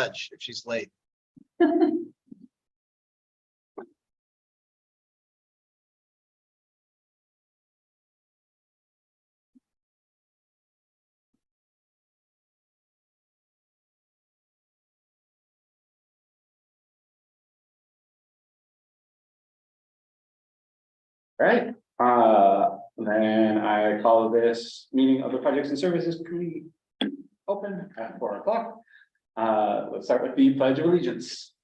judge if she's late. All right, then I call this meeting of the Projects and Services Committee open at 4 o'clock. Let's start with the Pledge of Allegiance.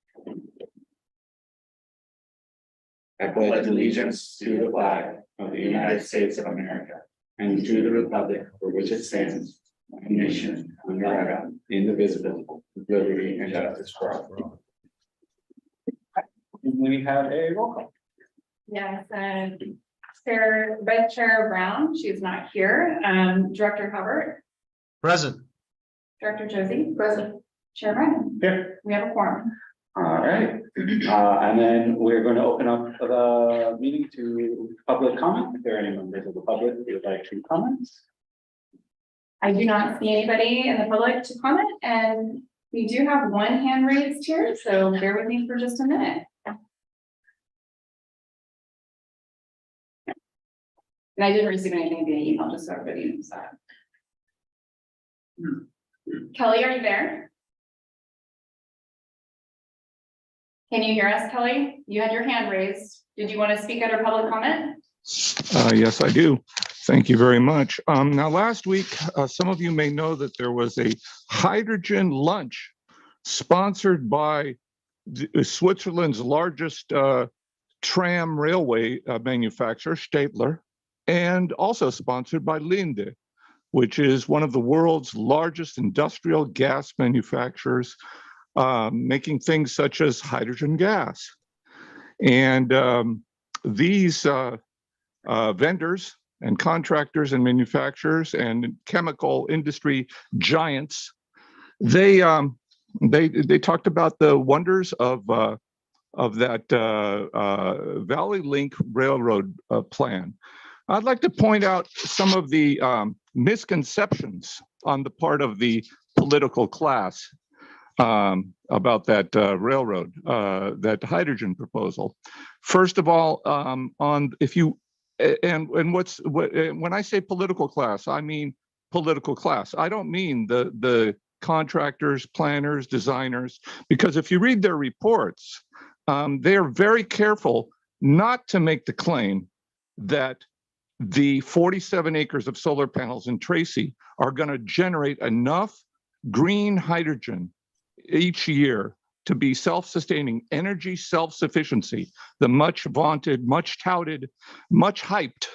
I pledge allegiance to the flag of the United States of America and to the republic for which it stands, one nation, under God, indivisible, with liberty and justice for all. We have a roll call. Yes, Vice Chair Brown, she's not here. Director Hubbard, Present. Director Josie, present. Chair Ryan, Here. we have a quorum. All right, and then we're going to open up the meeting to public comment. If there are any members of the public who would like to comment. I do not see anybody in the public to comment, and we do have one hand raised here, so bear with me for just a minute. And I didn't receive anything via email, just so everybody knows that. Kelly, are you there? Can you hear us, Kelly? You had your hand raised. Did you want to speak under public comment? Yes, I do. Thank you very much. Now, last week, some of you may know that there was a hydrogen lunch sponsored by Switzerland's largest tram railway manufacturer, Stadler, and also sponsored by Linde, which is one of the world's largest industrial gas manufacturers, making things such as hydrogen gas. And these vendors and contractors and manufacturers and chemical industry giants, they talked about the wonders of that Valley Link Railroad plan. I'd like to point out some of the misconceptions on the part of the political class about that railroad, that hydrogen proposal. First of all, when I say political class, I mean political class. I don't mean the contractors, planners, designers, because if you read their reports, they are very careful not to make the claim that the 47 acres of solar panels in Tracy are going to generate enough green hydrogen each year to be self-sustaining energy self-sufficiency, the much vaunted, much touted, much hyped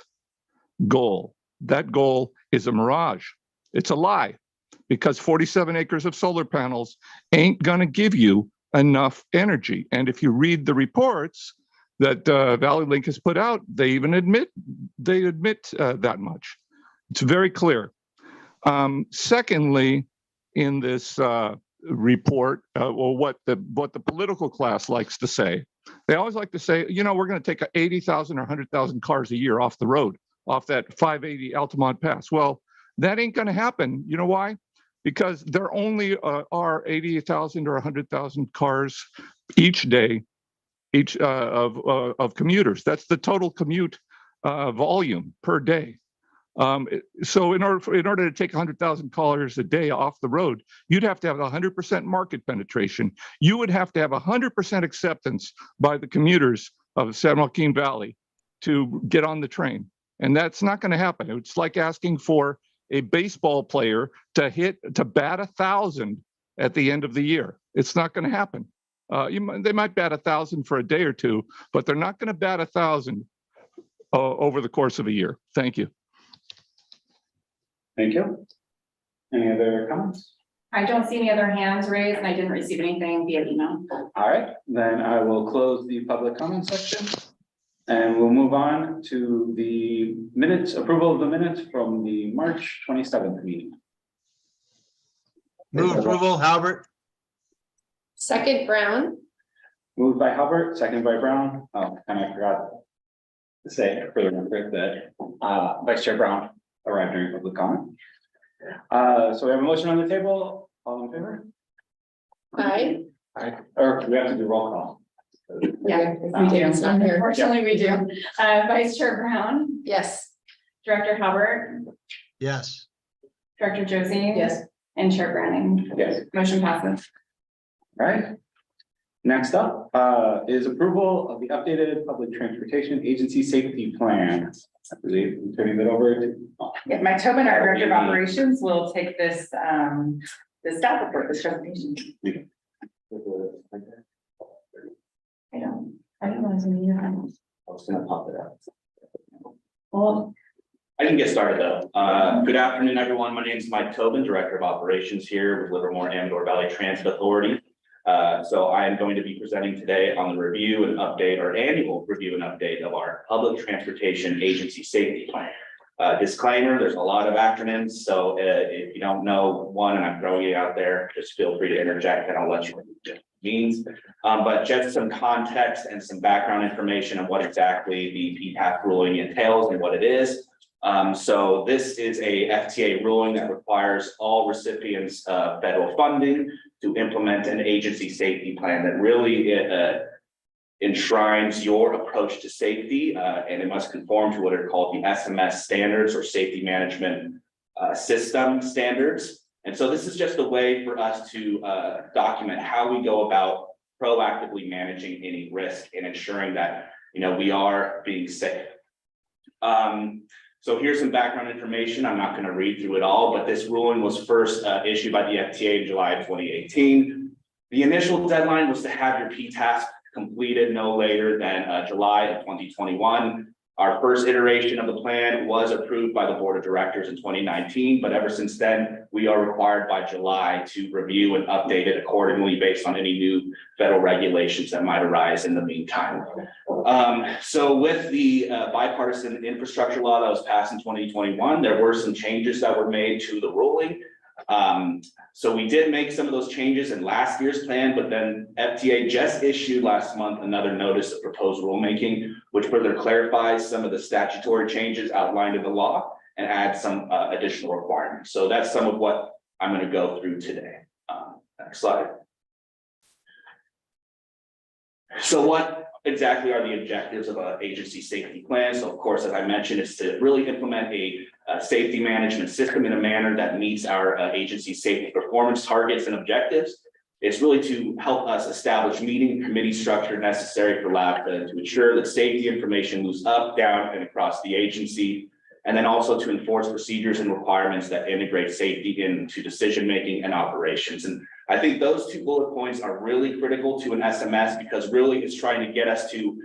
goal. That goal is a mirage. It's a lie, because 47 acres of solar panels ain't going to give you enough energy. And if you read the reports that Valley Link has put out, they even admit that much. It's very clear. Secondly, in this report, or what the political class likes to say, they always like to say, you know, we're going to take 80,000 or 100,000 cars a year off the road, off that 580 Altamont Pass. Well, that ain't going to happen. You know why? Because there only are 80,000 or 100,000 cars each day, of commuters. That's the total commute volume per day. So in order to take 100,000 cars a day off the road, you'd have to have 100% market penetration. You would have to have 100% acceptance by the commuters of San Joaquin Valley to get on the train. And that's not going to happen. It's like asking for a baseball player to bat 1,000 at the end of the year. It's not going to happen. They might bat 1,000 for a day or two, but they're not going to bat 1,000 over the course of a year. Thank you. Thank you. Any other comments? I don't see any other hands raised, and I didn't receive anything via email. All right, then I will close the public comment section, and we'll move on to the minutes, approval of the minutes from the March 27th meeting. Move approval, Halbert. Second, Brown. Moved by Halbert, seconded by Brown. Oh, and I forgot to say for the record that Vice Chair Brown arrived during public comment. So we have a motion on the table. All in favor? Aye. Or we have to do roll call. Yeah, we do. It's not here. Unfortunately, we do. Vice Chair Brown, Yes. Director Halbert, Yes. Director Josie. Yes. And Chair Branning. Yes. Motion passes. Right. Next up, is approval of the updated public transportation agency safety plan. I believe I'm turning it over to. Yeah, Mike Tobin, our Director of Operations, will take this, the staff report, this presentation. I don't know. I was gonna pop it up. Well, I can get started though. Good afternoon, everyone. My name is Mike Tobin, Director of Operations here with Livermore Amador Valley Transit Authority. So I am going to be presenting today on the review and update, or annual review and update of our Public Transportation Agency Safety Plan. Disclaimer, there's a lot of acronyms, so if you don't know one and I'm throwing it out there, just feel free to interject and I'll let you know what it means. But just some context and some background information on what exactly the PTAP ruling entails and what it is. So this is a FTA ruling that requires all recipients of federal funding to implement an agency safety plan that really enshrines your approach to safety, and it must conform to what are called the SMS standards or safety management system standards. And so this is just a way for us to document how we go about proactively managing any risk and ensuring that, we are being safe. So here's some background information. I'm not going to read through it all, but this ruling was first issued by the FTA in July of 2018. The initial deadline was to have your PTASK completed no later than July of 2021. Our first iteration of the plan was approved by the Board of Directors in 2019, but ever since then, we are required by July to review and update it accordingly based on any new federal regulations that might arise in the meantime. So with the bipartisan infrastructure law that was passed in 2021, there were some changes that were made to the ruling. So we did make some of those changes in last year's plan, but then FTA just issued last month another notice of proposed rulemaking, which further clarifies some of the statutory changes outlined in the law and adds some additional requirements. So that's some of what I'm going to go through today. Next slide. So what exactly are the objectives of an agency safety plan? So of course, as I mentioned, it's to really implement a safety management system in a manner that meets our agency safety performance targets and objectives. It's really to help us establish meeting committee structure necessary for LAVTA to ensure that safety information moves up, down, and across the agency, and then also to enforce procedures and requirements that integrate safety into decision-making and operations. And I think those two bullet points are really critical to an SMS because really it's trying to get us to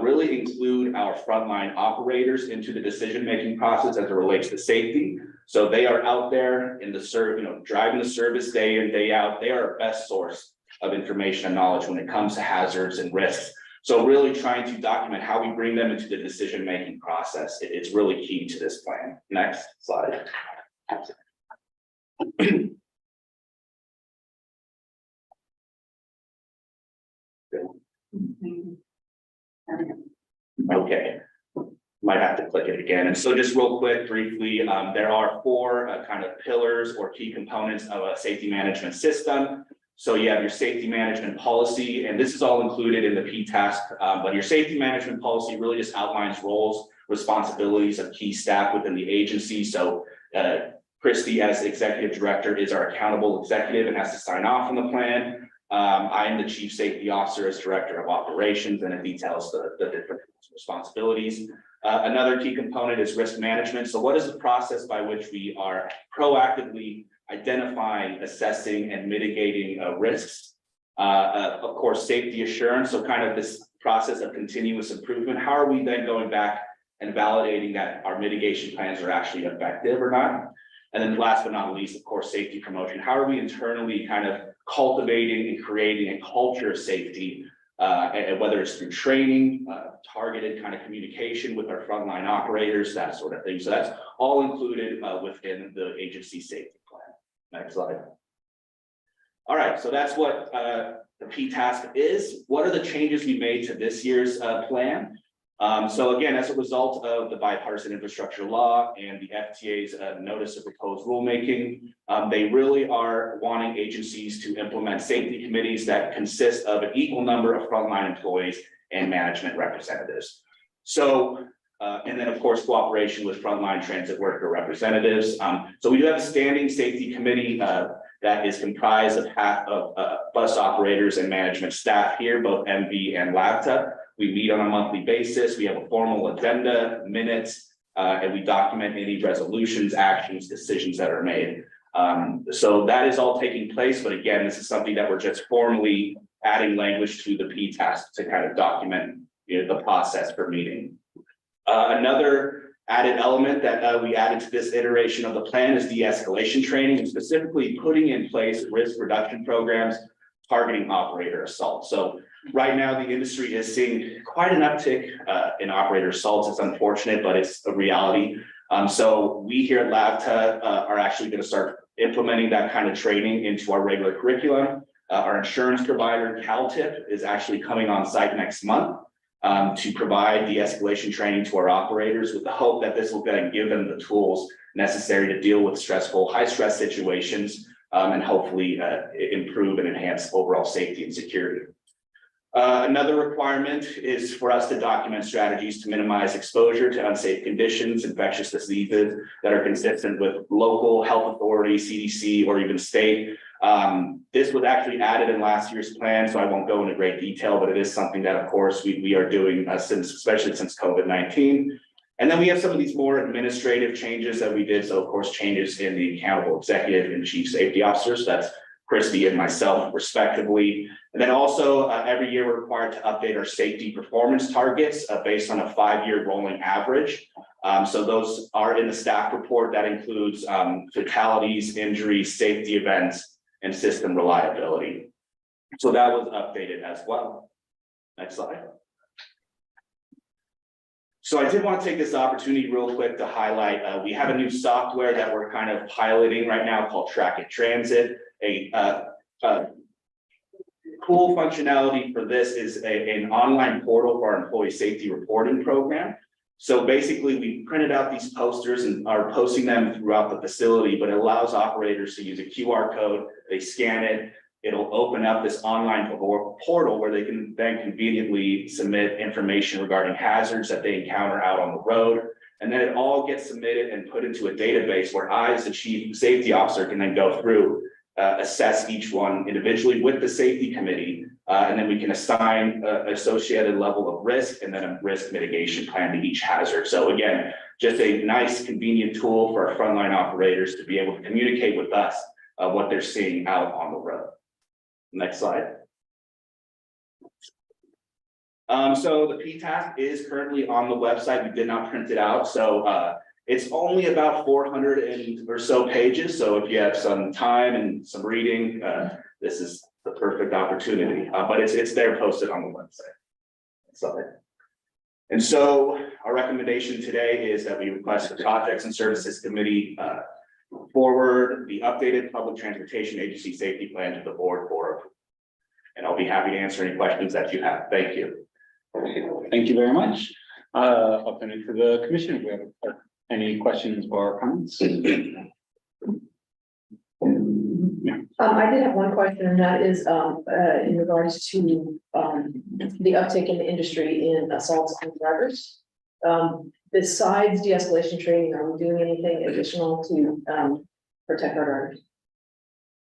really include our frontline operators into the decision-making process as it relates to safety. So they are out there in the driving the service day in, day out. They are our best source of information and knowledge when it comes to hazards and risks. So really trying to document how we bring them into the decision-making process. It's really key to this plan. Next slide. Okay, might have to click it again. And so just real quick, briefly, there are four kind of pillars or key components of a safety management system. So you have your safety management policy, and this is all included in the PTASK, but your safety management policy really just outlines roles, responsibilities of key staff within the agency. So Christy, as executive director, is our accountable executive and has to sign off on the plan. I am the chief safety officer as director of operations, and it details the different responsibilities. Another key component is risk management. So what is the process by which we are proactively identifying, assessing, and mitigating risks? Of course, safety assurance. So kind of this process of continuous improvement. How are we then going back and validating that our mitigation plans are actually effective or not? And then last but not least, of course, safety promotion. How are we internally kind of cultivating and creating a culture of safety, and whether it's through training, targeted kind of communication with our frontline operators, that sort of thing. So that's all included within the agency safety plan. Next slide. All right, so that's what the PTASK is. What are the changes we made to this year's plan? So again, as a result of the bipartisan infrastructure law and the FTA's notice of proposed rulemaking, they really are wanting agencies to implement safety committees that consist of an equal number of frontline employees and management representatives. So, and then of course, cooperation with frontline transit worker representatives. So we do have a standing safety committee that is comprised of half of bus operators and management staff here, both MV and LAVTA. We meet on a monthly basis. We have a formal agenda, minutes, and we document any resolutions, actions, decisions that are made. So that is all taking place. But again, this is something that we're just formally adding language to the P-task to kind of document, you know, the process for meeting. Another added element that we added to this iteration of the plan is de-escalation training, and specifically putting in place risk reduction programs targeting operator assault. So right now, the industry is seeing quite an uptick in operator assaults. It's unfortunate, but it's a reality. So we here at LAVTA are actually going to start implementing that kind of training into our regular curriculum. Our insurance provider, CalTIP, is actually coming on site next month to provide de-escalation training to our operators, with the hope that this will then give them the tools necessary to deal with stressful, high-stress situations and hopefully improve and enhance overall safety and security. Another requirement is for us to document strategies to minimize exposure to unsafe conditions, infectious diseases that are consistent with local health authority, CDC, or even state. This was actually added in last year's plan, so I won't go into great detail, but it is something that, of course, we are doing especially since COVID-19. And then we have some of these more administrative changes that we did. So, of course, changes in the accountable executive and chief safety officers. That's Christy and myself, respectively. And then also every year we're required to update our safety performance targets based on a 5-year rolling average. So those are in the staff report. That includes fatalities, injuries, safety events, and system reliability. So that was updated as well. Next slide. So I did want to take this opportunity real quick to highlight, we have a new software that we're kind of piloting right now called Track It Transit. A cool functionality for this is an online portal for our employee safety reporting program. So basically, we printed out these posters and are posting them throughout the facility, but it allows operators to use a QR code. They scan it. It'll open up this online portal where they can then conveniently submit information regarding hazards that they encounter out on the road. And then it all gets submitted and put into a database where I, as the chief safety officer, can then go through, assess each one individually with the safety committee. And then we can assign an associated level of risk and then a risk mitigation plan to each hazard. So again, just a nice, convenient tool for our frontline operators to be able to communicate with us what they're seeing out on the road. Next slide. So the P-task is currently on the website. We did not print it out. So it's only about 400 or so pages. So if you have some time and some reading, this is the perfect opportunity. But it's there posted on the website. Sorry. And so our recommendation today is that we request the Projects and Services Committee forward the updated Public Transportation Agency Safety Plan to the board for approval. And I'll be happy to answer any questions that you have. Thank you. Thank you very much. I'll turn it to the commission. If we have any questions or comments? I did have one question, and that is in regards to the uptick in the industry in assaults on drivers. Besides de-escalation training, are we doing anything additional to protect our drivers?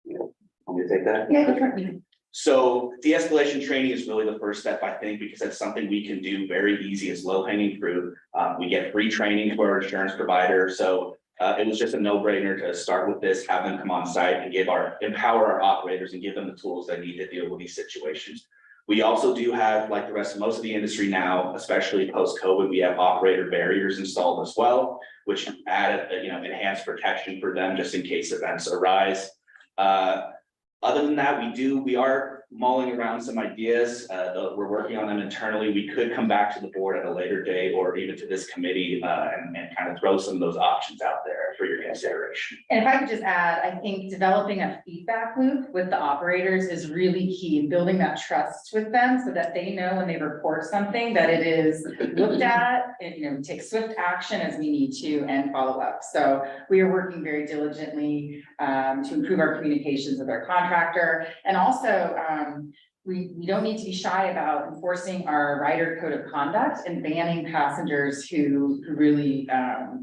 Want me to take that? Yeah, definitely. So de-escalation training is really the first step, I think, because that's something we can do very easy. It's low-hanging fruit. We get free training for our insurance provider. So it was just a no-brainer to start with this, have them come on site and empower our operators and give them the tools they need to deal with these situations. We also do have, like the rest of most of the industry now, especially post-COVID, we have operator barriers installed as well, which add enhanced protection for them just in case events arise. Other than that, we are mulling around some ideas. We're working on them internally. We could come back to the board at a later date or even to this committee and kind of throw some of those options out there for your consideration. And if I could just add, I think developing a feedback loop with the operators is really key in building that trust with them so that they know when they report something that it is looked at, and, you know, take swift action as we need to and follow up. So we are working very diligently to improve our communications with our contractor. And also, we don't need to be shy about enforcing our rider code of conduct and banning passengers who really,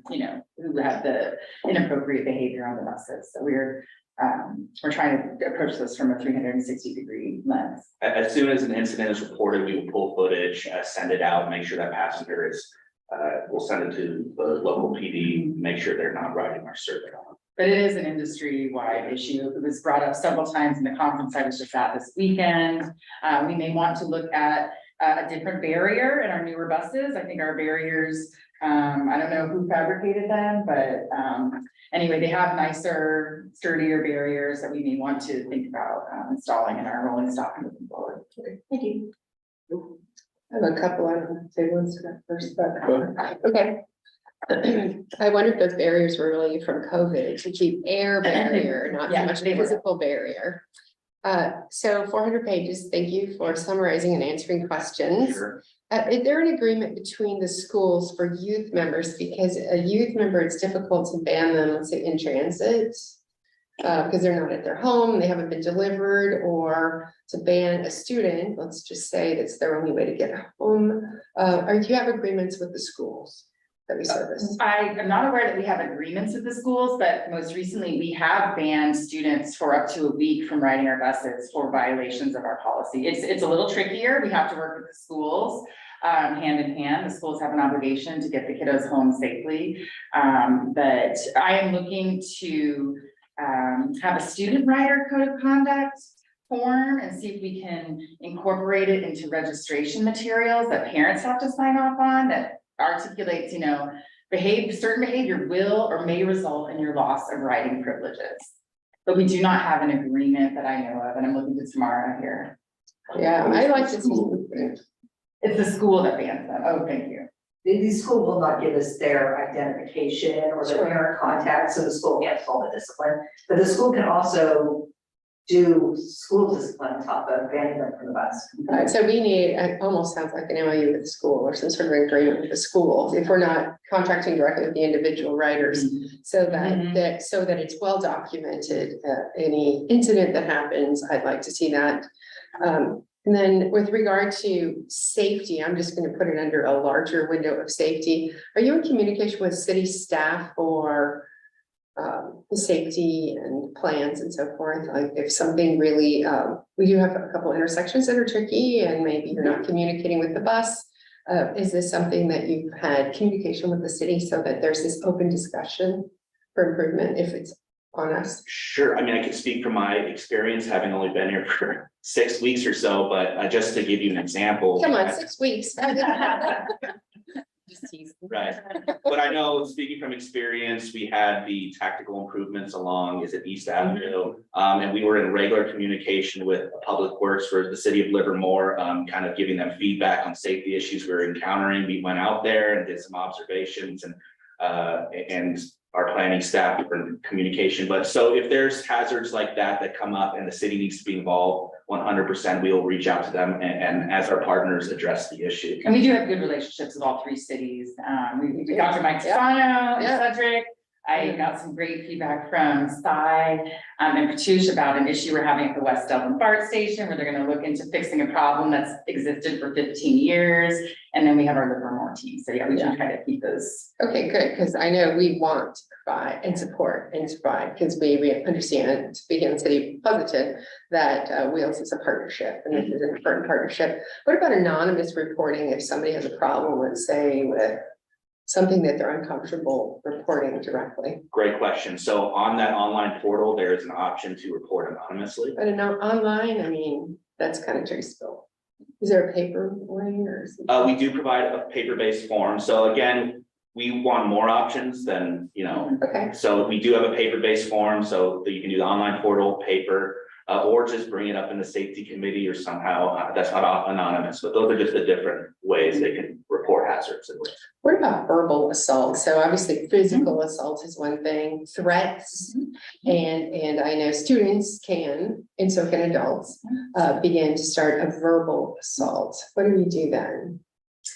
you know, who have the inappropriate behavior on the buses. So we're trying to approach this from a 360-degree lens. As soon as an incident is reported, we will pull footage, send it out, make sure that passenger is, we'll send it to the local PD, make sure they're not riding our circuit on. But it is an industry-wide issue. It was brought up several times in the conference I was just at this weekend. We may want to look at a different barrier in our newer buses. I think our barriers, I don't know who fabricated them, but anyway, they have nicer, sturdier barriers that we may want to think about installing in our rolling stock moving forward. Thank you. I have a couple, I don't know if they want to go first, but, okay. I wonder if those barriers were really from COVID to keep air barrier, not so Yeah, much they were. physical barrier. So 400 pages, thank you for summarizing and answering questions. Sure. Is there an agreement between the schools for youth members? Because a youth member, it's difficult to ban them, let's say in transit. Because they're not at their home, they haven't been delivered, or to ban a student, let's just say that's their only way to get home. Do you have agreements with the schools that we service? I am not aware that we have agreements with the schools, but most recently we have banned students for up to a week from riding our buses for violations of our policy. It's a little trickier. We have to work with the schools hand in hand. The schools have an obligation to get the kiddos home safely. But I am looking to have a student rider code of conduct form and see if we can incorporate it into registration materials that parents have to sign off on that articulates, you know, certain behavior will or may result in your loss of riding privileges. But we do not have an agreement that I know of, and I'm looking to Tamara here. Yeah, I like this. It's the school that bans them. Oh, thank you. The school will not give us their identification or their parent contact, so the school gets all the discipline. But the school can also do school discipline on top of banning them from the bus. So we need, it almost sounds like an MOU with the school or some sort of agreement with the schools, if we're not contracting directly with the individual riders. So that, so that it's well documented, any incident that happens, I'd like to see that. And then with regard to safety, I'm just going to put it under a larger window of safety. Are you in communication with city staff or the safety and plans and so forth? Like if something really, we do have a couple intersections that are tricky and maybe you're not communicating with the bus. Is this something that you've had communication with the city so that there's this open discussion for improvement if it's on us? Sure. I mean, I can speak from my experience, having only been here for 6 weeks or so, but just to give you an example. Come on, 6 weeks. Just teasing. Right. But I know, speaking from experience, we had the tactical improvements along, is it East Avenue? And we were in regular communication with Public Works for the city of Livermore, kind of giving them feedback on safety issues we were encountering. We went out there and did some observations and our planning staff for communication. But so if there's hazards like that come up and the city needs to be involved, 100%, we will reach out to them and as our partners address the issue. And we do have good relationships with all 3 cities. We got to Mike Stefano and Cedric. I got some great feedback from Cy and Patush about an issue we're having at the West Dublin BART station where they're going to look into fixing a problem that's existed for 15 years. And then we have our Livermore team. So yeah, we do try to keep those. Okay, good, because I know we want to provide and support and provide, because we understand, speaking in city positive, that Wheels is a partnership and this is an important partnership. What about anonymous reporting if somebody has a problem, let's say, with something that they're uncomfortable reporting directly? Great question. So on that online portal, there is an option to report anonymously. But online, I mean, that's kind of traceable. Is there a paper way or something? We do provide a paper-based form. So again, we want more options than, Okay, so we do have a paper-based form so that you can do the online portal, paper. or just bring it up in the safety committee or somehow, that's not anonymous, but those are just the different ways they can report hazards. What about verbal assault? So obviously physical assault is one thing, threats. And I know students can, and so can adults, begin to start a verbal assault. What do we do then?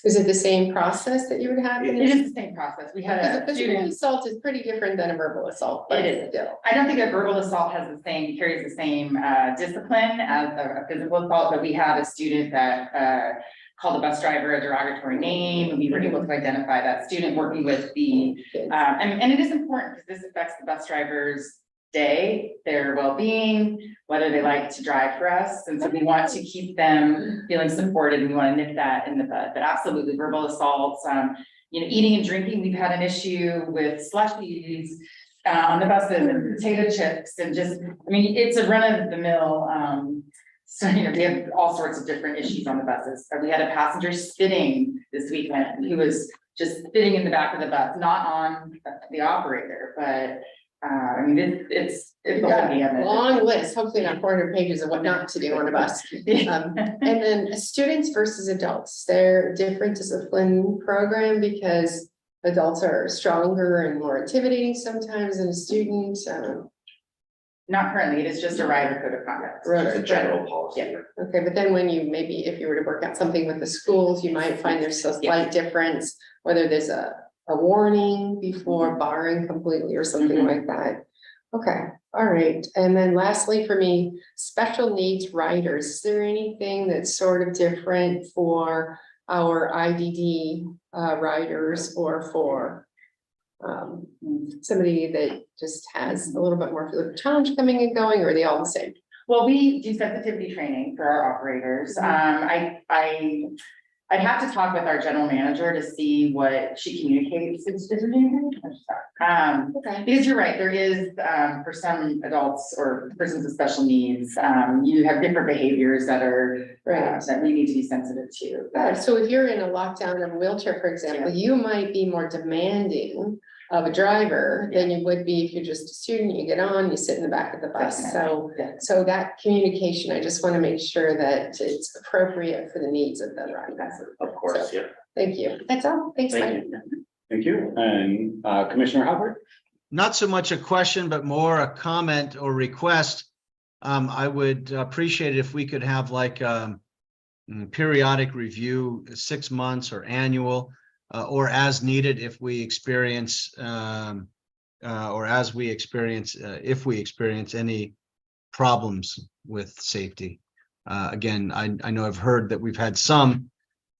Is it the same process that you would have? It is the same process. We had Because a a physical student. assault is pretty different than a verbal assault. But It is. still. I don't think a verbal assault carries the same discipline as a physical assault, but we had a student that called the bus driver a derogatory name, and we were able to identify that student working with the, and it is important because this affects the bus driver's day, their well-being, whether they like to drive for us, and so we want to keep them feeling supported, and we want to nip that in the bud, but absolutely verbal assaults, eating and drinking, we've had an issue with slushies on the buses and potato chips and just, it's a run-of-the-mill, so, we have all sorts of different issues on the buses. We had a passenger spitting this weekend. He was just spitting in the back of the bus, not on the operator, but, it's the whole gamut. Long list, hopefully not 400 pages of what not to do on a bus. And then students versus adults, they're a different discipline program because adults are stronger and more intimidating sometimes than a student. Not currently, it is just a rider code of conduct. It's a general policy. Yeah. Okay, but then when you, maybe if you were to work out something with the schools, you might find there's a slight difference, whether there's a warning before barring completely or something like that. Okay, all right. And then lastly for me, special needs riders. Is there anything that's sort of different for our IDD riders or for somebody that just has a little bit more of a challenge coming and going, or are they all the same? Well, we do sensitivity training for our operators. I'd have to talk with our general manager to see what she communicates. Okay. Because you're right, there is, for some adults or persons with special needs, you have different behaviors that are, that we need to be sensitive to. So if you're in a lockdown of a wheelchair, for example, you might be more demanding of a driver than you would be if you're just a student, you get on, you sit in the back of the bus. So that communication, I just want to make sure that it's appropriate for the needs of the rider. Of course, yeah. Thank you. That's all. Thanks, Mike. Thank you. And Commissioner Howard? Not so much a question, but more a comment or request. I would appreciate it if we could have like periodic review, 6 months or annual, or as needed if we experience if we experience any problems with safety. Again, I know I've heard that we've had some,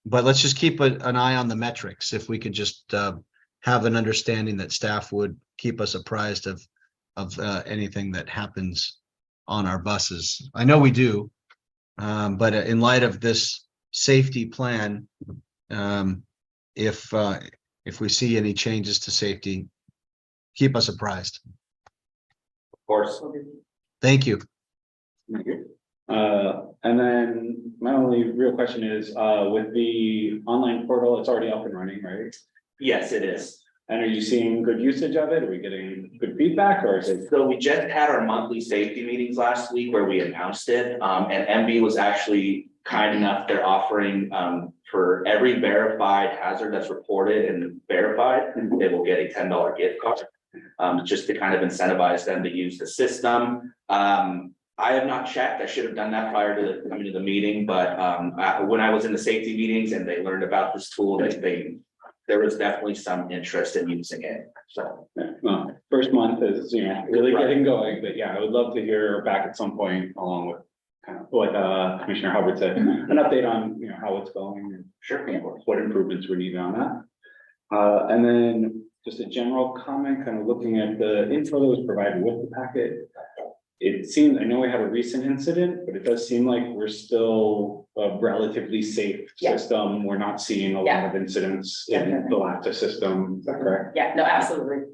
but let's just keep an eye on the metrics. If we could just have an understanding that staff would keep us apprised of anything that happens on our buses. I know we do, but in light of this safety plan, if we see any changes to safety, keep us apprised. Of course. Thank you. Thank you. And then my only real question is, with the online portal, it's already up and running, right? Yes, it is. And are you seeing good usage of it? Are we getting good feedback, or is it? So we just had our monthly safety meetings last week where we announced it, and MB was actually kind enough, they're offering for every verified hazard that's reported and verified, they will get a $10 gift card, just to kind of incentivize them to use the system. I have not checked. I should have done that prior to coming to the meeting, but when I was in the safety meetings and they learned about this tool, there was definitely some interest in using it. So, Well, first month is, really getting going, but yeah, I would love to hear back at some point along with kind of what Commissioner Hubbard said, an update on, how it's going and sure. what improvements were needed on that. And then just a general comment, kind of looking at the info that was provided with the packet. It seems, I know we had a recent incident, but it does seem like we're still a relatively safe system. We're not seeing a lot of incidents in the LAVTA system. Is that correct? Yeah, no, absolutely.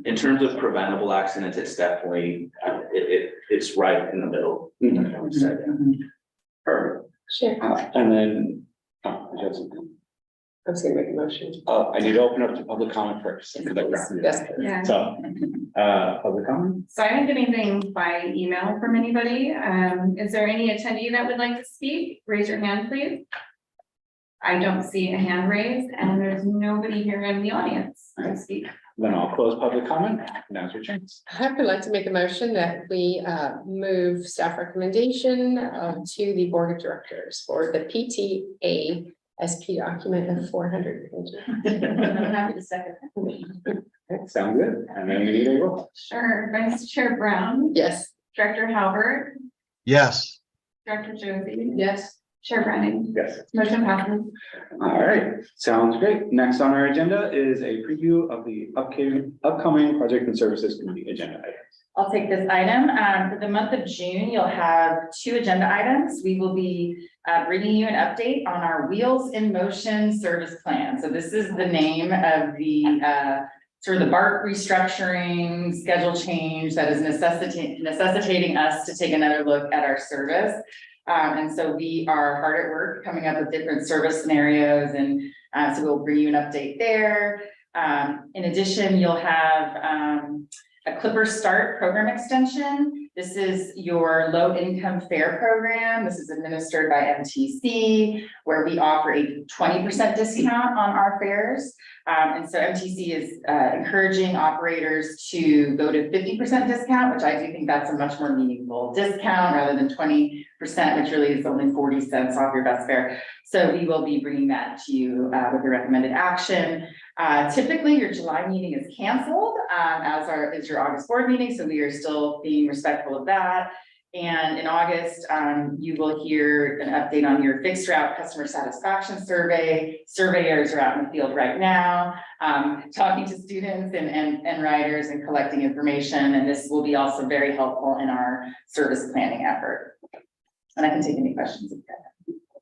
In terms of preventable accidents, it's definitely, it's right in the middle. I would say. Perfect. Sure. And then, did you have something? I was gonna make a motion. I need to open up to public comment first. Yes. Yeah. So, public comment? So I didn't get anything by email from anybody. Is there any attendee that would like to speak? Raise your hand, please. I don't see a hand raised and there's nobody here in the audience to speak. Then I'll close public comment. Now's your chance. I would like to make a motion that we move staff recommendation to the board of directors for the PTA SP document of 400 pages. I'm happy to second. Sound good? And then we need a roll. Sure, Vice Chair Brown, Yes. Director Halbert, Yes, Director Josie, Yes. Chair Brennan. Yes. Motion passes. All right, sounds great. Next on our agenda is a preview of the upcoming project and services committee agenda items. I'll take this item. For the month of June, you'll have 2 agenda items. We will be bringing you an update on our Wheels in Motion service plan. So this is the name of the sort of the BART restructuring schedule change that is necessitating us to take another look at our service. And so we are hard at work coming up with different service scenarios, and so we'll bring you an update there. In addition, you'll have a Clipper Start program extension. This is your low income fare program. This is administered by MTC, where we offer a 20% discount on our fares. And so MTC is encouraging operators to go to 50% discount, which I do think that's a much more meaningful discount rather than 20%, which really is only 40 cents off your bus fare. So we will be bringing that to you with a recommended action. Typically, your July meeting is canceled, as is your August board meeting, so we are still being respectful of that. And in August, you will hear an update on your fixed route customer satisfaction survey. Surveyors are out in the field right now, talking to students and riders and collecting information. And this will be also very helpful in our service planning effort. And I can take any questions.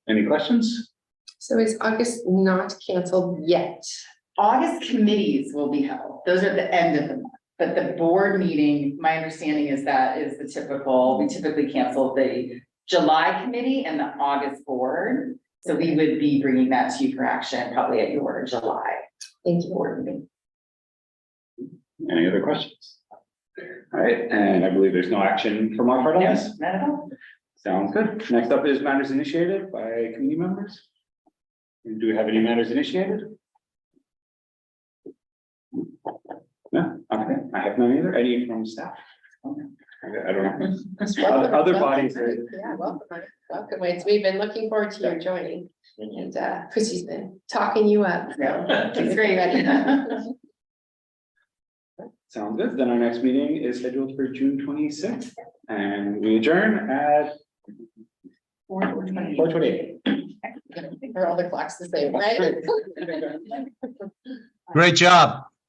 Any questions? So is August not canceled yet? August committees will be held. Those are at the end of the month. But the board meeting, my understanding is that is the typical, we typically cancel the July committee and the August board. So we would be bringing that to you for action probably at your July Thank you. board meeting. Any other questions? All right, and I believe there's no action from our part on this. Yes, not at all. Sounds good. Next up is matters initiated by committee members. Do we have any matters initiated? No, okay, I have none either. Any from staff? Okay. I don't know. Other bodies. Yeah, welcome. Welcome. We've been looking forward to your joining, and Chrissy's been talking you up. Yeah, it's great. Sounds good. Then our next meeting is scheduled for June 26th, and we adjourn at 4:28. Are all the clocks the same, right? great job.